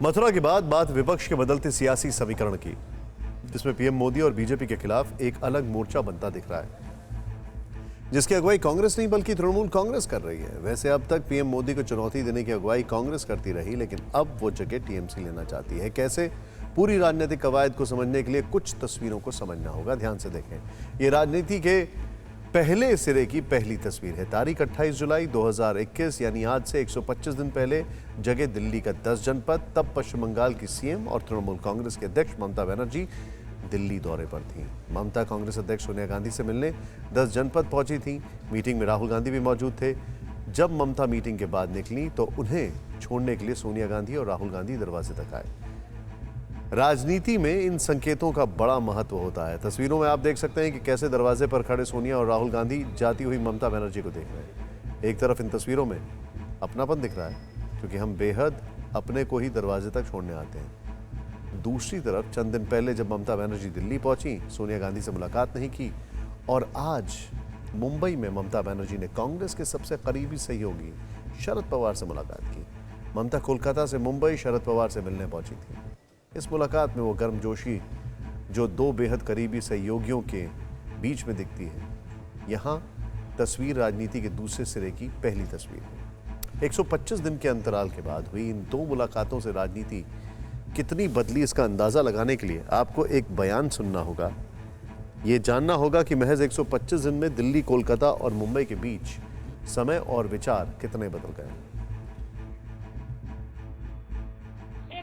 मथुरा के बाद बात विपक्ष के बदलते सियासी समीकरण की, जिसमें पीएम मोदी और बीजेपी के खिलाफ एक अलग मोर्चा बनता दिख रहा है, जिसकी अगुवाई कांग्रेस नहीं बल्कि तृणमूल कांग्रेस कर रही है। वैसे अब तक पीएम मोदी को चुनौती देने की अगुवाई कांग्रेस करती रही, लेकिन अब वो जगह टीएमसी लेना चाहती है। कैसे? पूरी राजनीतिक कवायद को समझने के लिए कुछ तस्वीरों को समझना होगा। ध्यान से देखें, ये राजनीति के पहले सिरे की पहली तस्वीर है। तारीख 28 जुलाई 2021, यानी आज से 125 दिन पहले जगह दिल्ली का 10 जनपद। तब पश्चिम बंगाल की सीएम और तृणमूल कांग्रेस के अध्यक्ष ममता बनर्जी दिल्ली दौरे पर थीं। ममता कांग्रेस अध्यक्ष सोनिया गांधी से मिलने 10 जनपद पहुंची थीं। मीटिंग में राहुल गांधी भी मौजूद थे। जब ममता मीटिंग के बाद निकली तो उन्हें छोड़ने के लिए सोनिया गांधी और राहुल गांधी दरवाजे तक आए। राजनीति में इन संकेतों का बड़ा महत्व होता है। तस्वीरों में आप देख सकते हैं कि कैसे दरवाजे पर खड़े सोनिया और राहुल गांधी जाती हुई ममता बनर्जी को देख रहे हैं। एक तरफ इन तस्वीरों में अपनापन दिख रहा है, क्योंकि हम बेहद अपने को ही दरवाजे तक छोड़ने आते हैं। दूसरी तरफ चंद दिन पहले जब ममता बनर्जी दिल्ली पहुंची, सोनिया गांधी से मुलाकात नहीं की, और आज मुंबई में ममता बनर्जी ने कांग्रेस के सबसे करीबी सहयोगी शरद पवार से मुलाकात की। ममता कोलकाता से मुंबई शरद पवार से मिलने पहुंची थी। इस मुलाकात में वो गर्मजोशी जो दो बेहद करीबी सहयोगियों के बीच में दिखती है, यहाँ तस्वीर राजनीति के दूसरे सिरे की पहली तस्वीर है। 125 दिन के अंतराल के बाद हुई इन दो मुलाकातों से राजनीति कितनी बदली, इसका अंदाजा लगाने के लिए आपको एक बयान सुनना होगा। ये जानना होगा कि महज 125 दिन में दिल्ली, कोलकाता और मुंबई के बीच समय और विचार कितने बदल गए।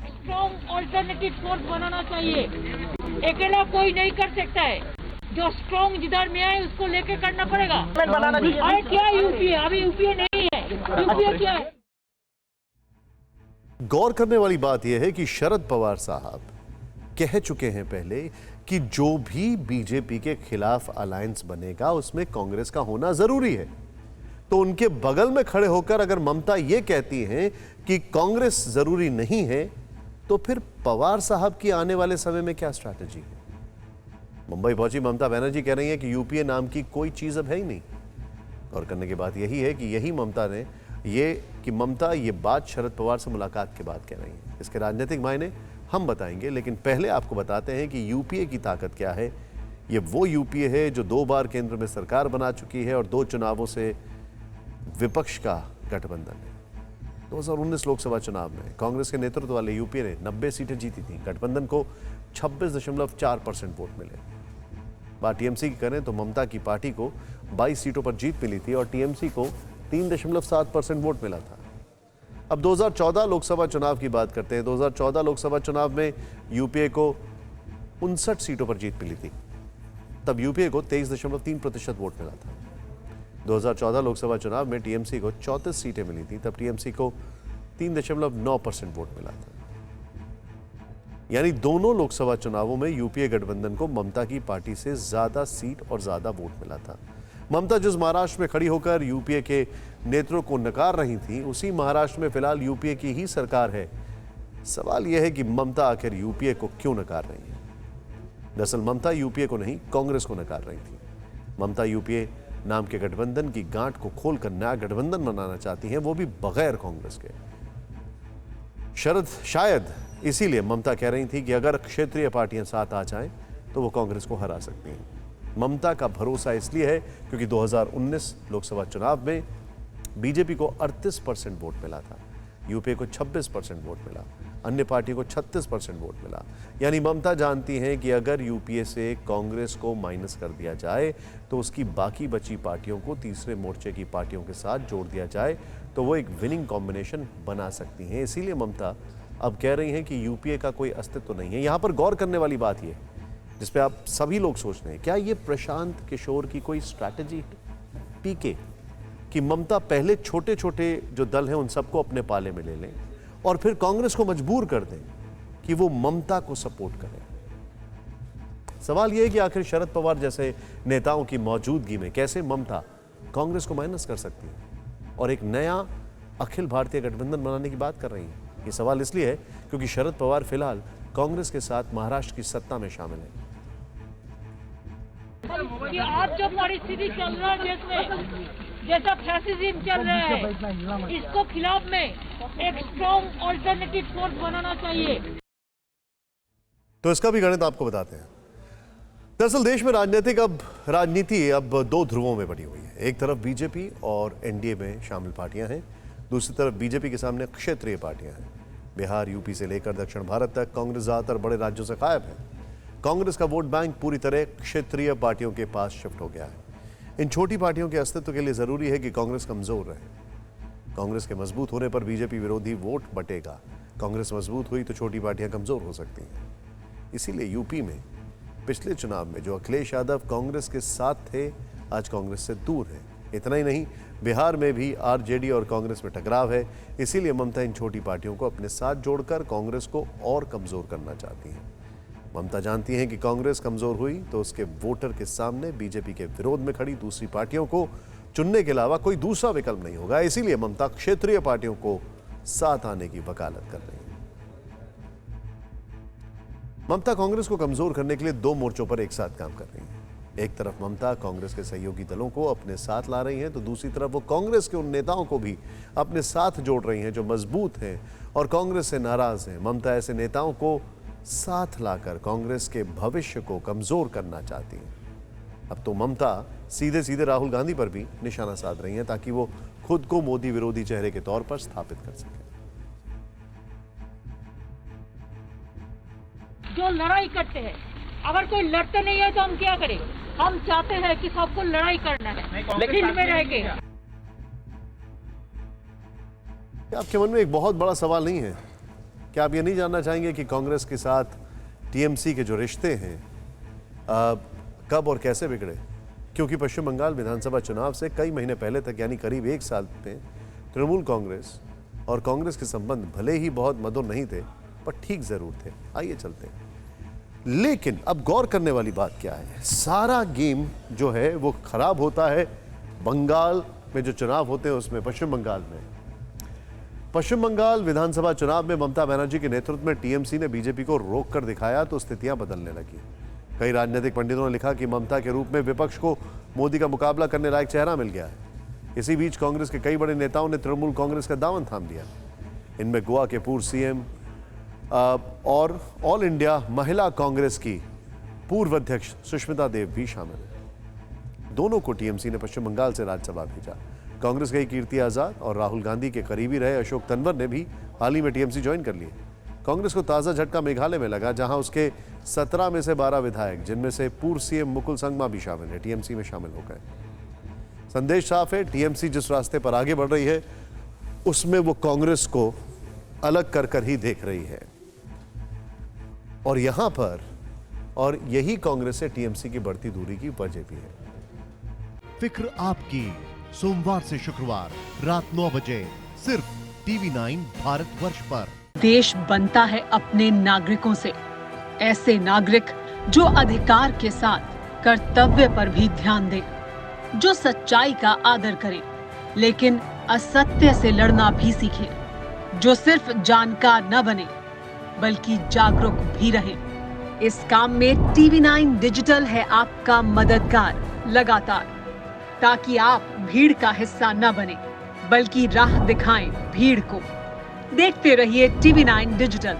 स्ट्रॉन्ग ऑल्टरनेटिव फोर्स बनाना चाहिए। अकेला कोई नहीं कर सकता है। जो स्ट्रॉन्ग जिधर में है उसको लेके करना पड़ेगा। अरे क्या यूपीए? अभी यूपीए नहीं है। यूपीए क्या है? गौर करने वाली बात यह है कि शरद पवार साहब कह चुके हैं पहले कि जो भी बीजेपी के खिलाफ अलायंस बनेगा उसमें कांग्रेस का होना जरूरी है। तो उनके बगल में खड़े होकर अगर ममता यह कहती हैं कि कांग्रेस जरूरी नहीं है, तो फिर पवार साहब की आने वाले समय में क्या स्ट्रैटेजी है? मुंबई पहुंची ममता बनर्जी कह रही है कि यूपीए नाम की कोई चीज अब है ही नहीं। और करने की बात यही है कि यही ममता ने ममता ये बात शरद पवार से मुलाकात के बाद कह रही है। इसके राजनीतिक मायने हम बताएंगे, लेकिन पहले आपको बताते हैं कि यूपीए की ताकत क्या है। ये वो यूपीए है जो 2 बार केंद्र में सरकार बना चुकी है और 2 चुनावों से विपक्ष का गठबंधन है। 2019 लोकसभा चुनाव में कांग्रेस के नेतृत्व वाले यूपीए ने 90 सीटें जीती थी। गठबंधन को 26.4% वोट मिले। बात टीएमसी की करें तो ममता की पार्टी को 22 सीटों पर जीत मिली थी और टीएमसी को 3.7% वोट मिला था। अब 2014 लोकसभा चुनाव की बात करते हैं। 2014 लोकसभा चुनाव में यूपीए को 59 सीटों पर जीत मिली थी। तब यूपीए को 23.3% वोट मिला था। 2014 लोकसभा चुनाव में टीएमसी को 34 सीटें मिली थी। तब टीएमसी को 3.9% वोट मिला था। यानी दोनों लोकसभा चुनावों में यूपीए गठबंधन को ममता की पार्टी से ज्यादा सीट और ज्यादा वोट मिला था। ममता जिस महाराष्ट्र में खड़ी होकर यूपीए के नेताओं को नकार रही थी, उसी महाराष्ट्र में फिलहाल यूपीए की ही सरकार है। सवाल यह है कि ममता आखिर यूपीए को क्यों नकार रही है? दरअसल ममता यूपीए को नहीं, कांग्रेस को नकार रही थी। ममता यूपीए नाम के गठबंधन की गांठ को खोलकर नया गठबंधन बनाना चाहती हैं, वो भी बगैर कांग्रेस के। शायद इसीलिए ममता कह रही थी कि अगर क्षेत्रीय पार्टियां साथ आ जाएं तो वो कांग्रेस को हरा सकती हैं। ममता का भरोसा इसलिए है क्योंकि 2019 लोकसभा चुनाव में बीजेपी को 38% वोट मिला था, यूपीए को 26% वोट मिला, अन्य पार्टियों को 36% वोट मिला। यानी ममता जानती हैं कि अगर यूपीए से कांग्रेस को माइनस कर दिया जाए तो उसकी बाकी बची पार्टियों को तीसरे मोर्चे की पार्टियों के साथ जोड़ दिया जाए तो वो एक विनिंग कॉम्बिनेशन बना सकती हैं। इसीलिए ममता अब कह रही हैं कि यूपीए का कोई अस्तित्व नहीं है। यहाँ पर गौर करने वाली बात यह, जिस पे आप सभी लोग सोच रहे हैं, क्या ये प्रशांत किशोर की कोई स्ट्रैटेजी है, पीके, कि ममता पहले छोटे छोटे जो दल हैं उन सबको अपने पाले में ले लें और फिर कांग्रेस को मजबूर कर दें कि वो ममता को सपोर्ट करें? सवाल यह है कि आखिर शरद पवार जैसे नेताओं की मौजूदगी में कैसे ममता कांग्रेस को माइनस कर सकती है और एक नया अखिल भारतीय गठबंधन बनाने की बात कर रही है? ये सवाल इसलिए है क्योंकि शरद पवार फिलहाल कांग्रेस के साथ महाराष्ट्र की सत्ता में शामिल है। कि आज जो परिस्थिति चल रहा है देश में, जैसा फैसिज्म चल रहा है, इसको खिलाफ में एक स्ट्रॉन्ग ऑल्टरनेटिव फोर्स बनाना चाहिए। तो इसका भी गणित आपको बताते हैं। दरअसल देश में राजनीति अब दो ध्रुवों में बटी हुई है। एक तरफ बीजेपी और एनडीए में शामिल पार्टियां हैं, दूसरी तरफ बीजेपी के सामने क्षेत्रीय पार्टियां हैं। बिहार, यूपी से लेकर दक्षिण भारत तक कांग्रेस ज्यादातर बड़े राज्यों से गायब है। कांग्रेस का वोट बैंक पूरी तरह क्षेत्रीय पार्टियों के पास शिफ्ट हो गया है। इन छोटी पार्टियों के अस्तित्व के लिए जरूरी है कि कांग्रेस कमजोर रहे। कांग्रेस के मजबूत होने पर बीजेपी विरोधी वोट बटेगा। कांग्रेस मजबूत हुई तो छोटी पार्टियां कमजोर हो सकती हैं। इसीलिए यूपी में पिछले चुनाव में जो अखिलेश यादव कांग्रेस के साथ थे, आज कांग्रेस से दूर है। इतना ही नहीं, बिहार में भी आरजेडी और कांग्रेस में टकराव है। इसीलिए ममता इन छोटी पार्टियों को अपने साथ जोड़कर कांग्रेस को और कमजोर करना चाहती हैं। ममता जानती हैं कि कांग्रेस कमजोर हुई तो उसके वोटर के सामने बीजेपी के विरोध में खड़ी दूसरी पार्टियों को चुनने के अलावा कोई दूसरा विकल्प नहीं होगा। इसीलिए ममता क्षेत्रीय पार्टियों को साथ आने की वकालत कर रही है। ममता कांग्रेस को कमजोर करने के लिए दो मोर्चों पर एक साथ काम कर रही है। एक तरफ ममता कांग्रेस के सहयोगी दलों को अपने साथ ला रही हैं, तो दूसरी तरफ वो कांग्रेस के उन नेताओं को भी अपने साथ जोड़ रही हैं जो मजबूत हैं और कांग्रेस से नाराज हैं। ममता ऐसे नेताओं को साथ लाकर कांग्रेस के भविष्य को कमजोर करना चाहती हैं। अब तो ममता सीधे सीधे राहुल गांधी पर भी निशाना साध रही हैं ताकि वो खुद को मोदी विरोधी चेहरे के तौर पर स्थापित कर सके। जो लड़ाई करते हैं, अगर कोई लड़ते नहीं है तो हम क्या करें? हम चाहते हैं कि सबको लड़ाई करना है, लेकिन में रह के। आपके मन में एक बहुत बड़ा सवाल नहीं है? क्या आप ये नहीं जानना चाहेंगे कि कांग्रेस के साथ टीएमसी के जो रिश्ते हैं कब और कैसे बिगड़े? क्योंकि पश्चिम बंगाल विधानसभा चुनाव से कई महीने पहले तक, यानी करीब एक साल में, तृणमूल कांग्रेस और कांग्रेस के संबंध भले ही बहुत मधुर नहीं थे, पर ठीक जरूर थे। आइए चलते हैं। लेकिन अब गौर करने वाली बात क्या है, सारा गेम जो है वो खराब होता है बंगाल में जो चुनाव होते हैं उसमें। पश्चिम बंगाल विधानसभा चुनाव में ममता बनर्जी के नेतृत्व में टीएमसी ने बीजेपी को रोक कर दिखाया तो स्थितियां बदलने लगी। कई राजनीतिक पंडितों ने लिखा कि ममता के रूप में विपक्ष को मोदी का मुकाबला करने लायक चेहरा मिल गया है। इसी बीच कांग्रेस के कई बड़े नेताओं ने तृणमूल कांग्रेस का दामन थाम लिया। इनमें गोवा के पूर्व सीएम और ऑल इंडिया महिला कांग्रेस की पूर्व अध्यक्ष सुष्मिता देव भी शामिल हैं। दोनों को टीएमसी ने पश्चिम बंगाल से राज्यसभा भेजा। कांग्रेस के कीर्ति आजाद और राहुल गांधी के करीबी रहे अशोक तंवर ने भी हाल ही में टीएमसी ज्वाइन कर लिए। कांग्रेस को ताजा झटका मेघालय में लगा, जहां उसके 17 में से 12 विधायक, जिनमें से पूर्व सीएम मुकुल संगमा भी शामिल है, टीएमसी में शामिल हो गए। संदेश साफ है, टीएमसी जिस रास्ते पर आगे बढ़ रही है उसमें वो कांग्रेस को अलग कर ही देख रही है। और यहां पर और यही कांग्रेस से टीएमसी की बढ़ती दूरी की वजह भी है। फिक्र आपकी, सोमवार से शुक्रवार रात 9 बजे सिर्फ TV9 भारतवर्ष पर। देश बनता है अपने नागरिकों से। ऐसे नागरिक जो अधिकार के साथ कर्तव्य पर भी ध्यान दें, जो सच्चाई का आदर करें लेकिन असत्य से लड़ना भी सीखें, जो सिर्फ जानकार न बने बल्कि जागरूक भी रहे। इस काम में TV9 डिजिटल है आपका मददगार लगातार, ताकि आप भीड़ का हिस्सा न बने बल्कि राह दिखाएं भीड़ को। देखते रहिए TV9 डिजिटल।